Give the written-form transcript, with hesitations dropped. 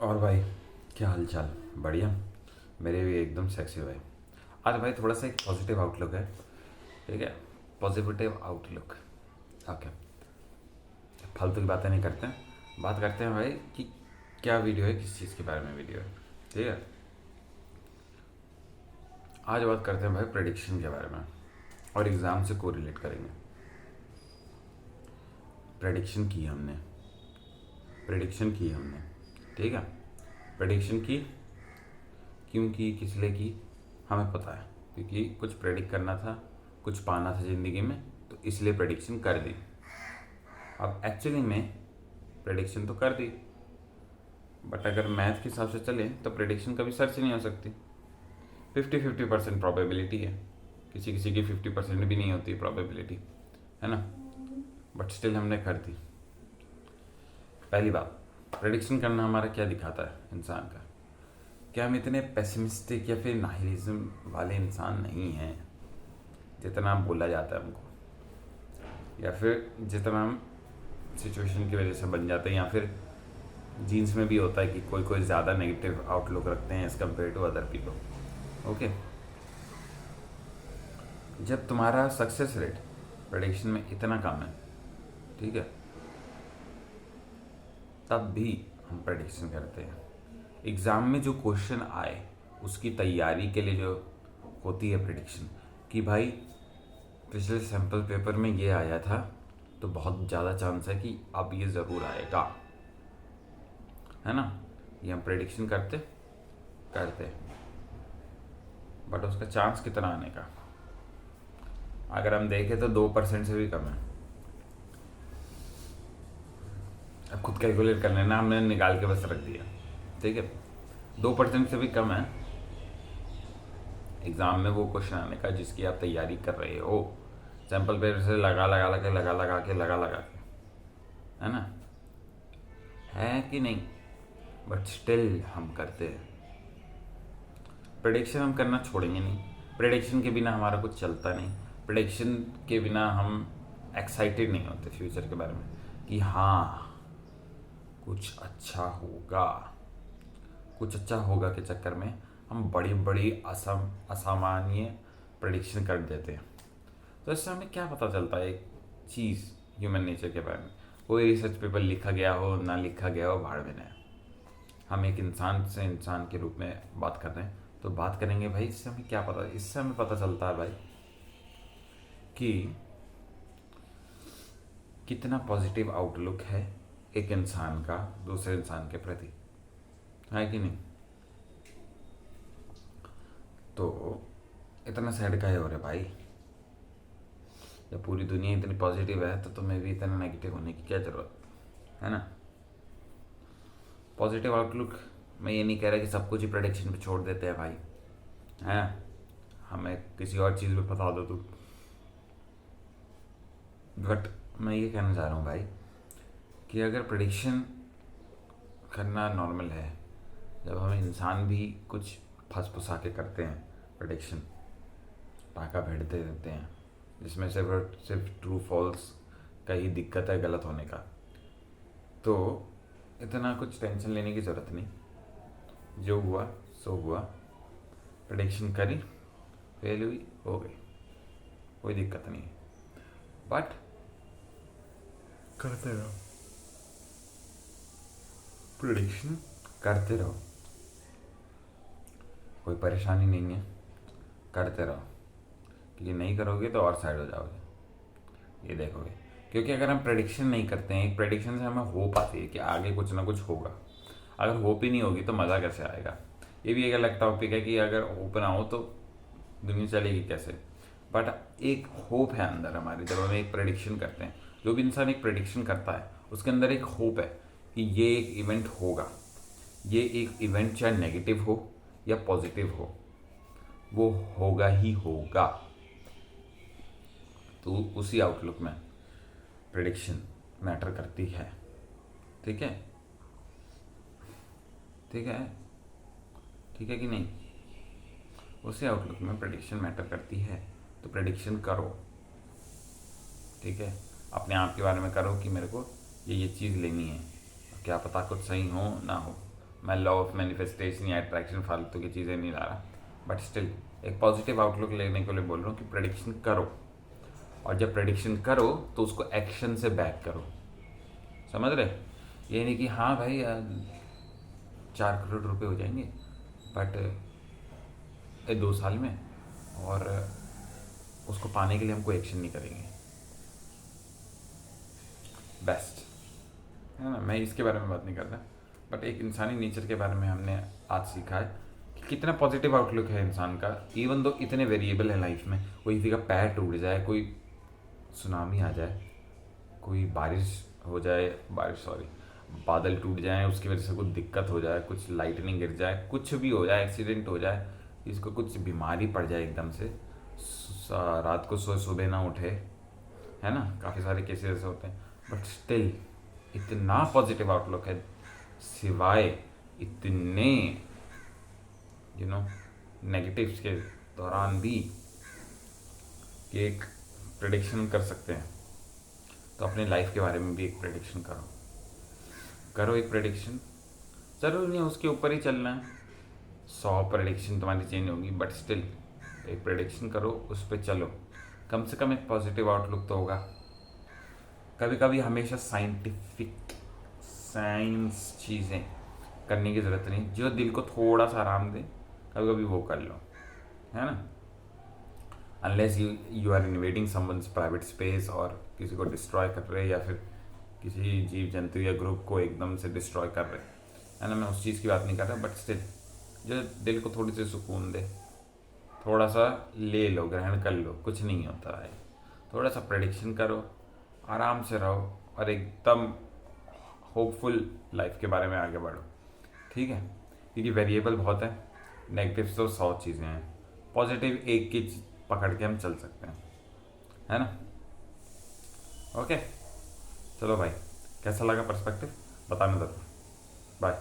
और भाई, क्या हाल चाल? बढ़िया। मेरे भी एकदम सेक्सी भाई। आज भाई थोड़ा सा एक पॉजिटिव आउटलुक है। ठीक है। Positive outlook. ओके। फालतू की बातें नहीं करते हैं, बात करते हैं भाई कि क्या वीडियो है, किस चीज़ के बारे में वीडियो है। ठीक है। आज बात करते हैं भाई प्रेडिक्शन के बारे में और एग्ज़ाम से कोरिलेट करेंगे। प्रेडिक्शन की हमने प्रेडिक्शन की हमने ठीक है। प्रेडिक्शन की, क्यों की, किस लिए की, हमें पता है। क्योंकि कुछ प्रेडिक्ट करना था, कुछ पाना था ज़िंदगी में, तो इसलिए प्रेडिक्शन कर दी। अब एक्चुअली में प्रेडिक्शन तो कर दी, बट अगर मैथ के हिसाब से चले तो प्रेडिक्शन कभी सर्च नहीं हो सकती। 50-50% प्रोबेबिलिटी है। किसी किसी की 50% भी नहीं होती प्रोबेबिलिटी, है ना। बट स्टिल हमने कर दी। पहली बात, प्रेडिक्शन करना हमारा क्या दिखाता है इंसान का? क्या हम इतने पेसिमिस्टिक या फिर नाहिलिज्म वाले इंसान नहीं हैं जितना बोला जाता है हमको, या फिर जितना हम सिचुएशन की वजह से बन जाते हैं, या फिर जीन्स में भी होता है कि कोई कोई ज़्यादा नेगेटिव आउटलुक रखते हैं as compare to other people. Okay. जब तुम्हारा सक्सेस रेट प्रेडिक्शन में इतना कम है, ठीक है, तब भी हम प्रेडिक्शन करते हैं। एग्ज़ाम में जो क्वेश्चन आए उसकी तैयारी के लिए जो होती है प्रेडिक्शन, कि भाई पिछले सैम्पल पेपर में ये आया था तो बहुत ज़्यादा चांस है कि अब ये ज़रूर आएगा, है ना। ये हम प्रेडिक्शन करते करते बट उसका चांस कितना आने का, अगर हम देखें तो 2% से भी कम है। अब खुद कैलकुलेट कर लेना, हमने निकाल के बस रख दिया। ठीक है। 2% से भी कम है एग्ज़ाम में वो क्वेश्चन आने का जिसकी आप तैयारी कर रहे हो, सैम्पल पेपर से लगा के, है ना। है कि नहीं? बट स्टिल हम करते हैं। प्रेडिक्शन हम करना छोड़ेंगे नहीं। प्रेडिक्शन के बिना हमारा कुछ चलता नहीं। प्रेडिक्शन के बिना हम एक्साइटेड नहीं होते फ्यूचर के बारे में कि हाँ कुछ अच्छा होगा। कुछ अच्छा होगा के चक्कर में हम बड़ी बड़ी असामान्य प्रेडिक्शन कर देते हैं। तो इससे हमें क्या पता चलता है एक चीज़ ह्यूमन नेचर के बारे में? कोई रिसर्च पेपर लिखा गया हो ना लिखा गया हो, भाड़ में नहीं। हम एक इंसान से इंसान के रूप में बात कर रहे हैं, तो बात करेंगे भाई इससे हमें क्या पता। इससे हमें पता चलता है भाई कि कितना पॉजिटिव आउटलुक है एक इंसान का दूसरे इंसान के प्रति, है कि नहीं। तो इतना सैड काहे हो रहे भाई? जब पूरी दुनिया इतनी पॉजिटिव है तो तुम्हें भी इतना नेगेटिव होने की क्या ज़रूरत है ना। पॉजिटिव आउटलुक, मैं ये नहीं कह रहा कि सब कुछ ही प्रेडिक्शन पे छोड़ देते हैं भाई, हैं। हमें किसी और चीज़ पे बता दो तू। बट मैं ये कहना चाह रहा हूँ भाई कि अगर प्रेडिक्शन करना नॉर्मल है, जब हम इंसान भी कुछ फंस फुसा के करते हैं प्रेडिक्शन, टाका भेड़ दे देते हैं जिसमें सिर्फ ट्रू फॉल्स का ही दिक्कत है गलत होने का, तो इतना कुछ टेंशन लेने की ज़रूरत नहीं। जो हुआ सो हुआ। प्रेडिक्शन करी, फेल हुई, हो गई, कोई दिक्कत नहीं है। बट करते रहो, प्रेडिक्शन करते रहो, कोई परेशानी नहीं है, करते रहो। क्योंकि नहीं करोगे तो और साइड हो जाओगे, ये देखोगे। क्योंकि अगर हम प्रेडिक्शन नहीं करते हैं, एक प्रेडिक्शन से हमें होप आती है कि आगे कुछ ना कुछ होगा। अगर होप ही नहीं होगी तो मज़ा कैसे आएगा? ये भी एक अलग टॉपिक है कि अगर होप ना हो तो दुनिया चलेगी कैसे। बट एक होप है अंदर हमारे, जब हम एक प्रेडिक्शन करते हैं। जो भी इंसान एक प्रेडिक्शन करता है उसके अंदर एक होप है कि ये एक इवेंट होगा। ये एक इवेंट चाहे नेगेटिव हो या पॉजिटिव हो, वो होगा ही होगा। तो उसी आउटलुक में प्रेडिक्शन मैटर करती है। ठीक है, ठीक है, ठीक है कि नहीं? उसी आउटलुक में प्रेडिक्शन मैटर करती है, तो प्रेडिक्शन करो। ठीक है, अपने आप के बारे में करो कि मेरे को ये चीज़ लेनी है, क्या पता कुछ सही हो ना हो, मैं लॉ ऑफ मैनिफेस्टेशन या अट्रैक्शन फालतू की चीज़ें नहीं ला रहा, बट स्टिल एक पॉजिटिव आउटलुक लेने के लिए बोल रहा हूँ कि प्रेडिक्शन करो, और जब प्रेडिक्शन करो तो उसको एक्शन से बैक करो। समझ रहे? ये नहीं कि हाँ भाई 4 करोड़ रुपए हो जाएंगे बट 2 साल में, और उसको पाने के लिए हम कोई एक्शन नहीं करेंगे। बेस्ट है ना, मैं इसके बारे में बात नहीं कर रहा, बट एक इंसानी नेचर के बारे में हमने आज सीखा है कि कितना पॉजिटिव आउटलुक है इंसान का। इवन दो इतने वेरिएबल है लाइफ में, कोई किसी का पैर टूट जाए, कोई सुनामी आ जाए, कोई बादल टूट जाए, उसकी वजह से कुछ दिक्कत हो जाए, कुछ लाइटनिंग गिर जाए, कुछ भी हो जाए, एक्सीडेंट हो जाए, इसको कुछ बीमारी पड़ जाए एकदम से, रात को सोए सुबह ना उठे, है ना, काफ़ी सारे केसेस ऐसे होते हैं, बट स्टिल इतना पॉजिटिव आउटलुक है, सिवाय इतने नेगेटिव्स के दौरान भी कि एक प्रेडिक्शन कर सकते हैं। तो अपने लाइफ के बारे में भी एक प्रेडिक्शन करो एक प्रेडिक्शन। ज़रूरी नहीं उसके ऊपर ही चलना है, 100 प्रेडिक्शन तुम्हारी चेंज होगी, बट स्टिल एक प्रेडिक्शन करो, उस पर चलो, कम से कम एक पॉजिटिव आउटलुक तो होगा। कभी कभी हमेशा साइंस चीज़ें करने की ज़रूरत नहीं, जो दिल को थोड़ा सा आराम दे कभी कभी वो कर लो, है ना। Unless you are invading someone's private space और किसी को डिस्ट्रॉय कर रहे, या फिर किसी जीव जंतु या ग्रुप को एकदम से डिस्ट्रॉय कर रहे, है ना, मैं उस चीज़ की बात नहीं कर रहा, बट स्टिल जो दिल को थोड़ी सी सुकून दे, थोड़ा सा ले लो, ग्रहण कर लो, कुछ नहीं होता है। थोड़ा सा प्रेडिक्शन करो, आराम से रहो, और एकदम होपफुल लाइफ के बारे में आगे बढ़ो, ठीक है। क्योंकि वेरिएबल बहुत है, नेगेटिव तो 100 चीज़ें हैं, पॉजिटिव एक की पकड़ के हम चल सकते हैं, है ना। ओके, चलो भाई, कैसा लगा पर्सपेक्टिव बताना ज़रूर। बाय।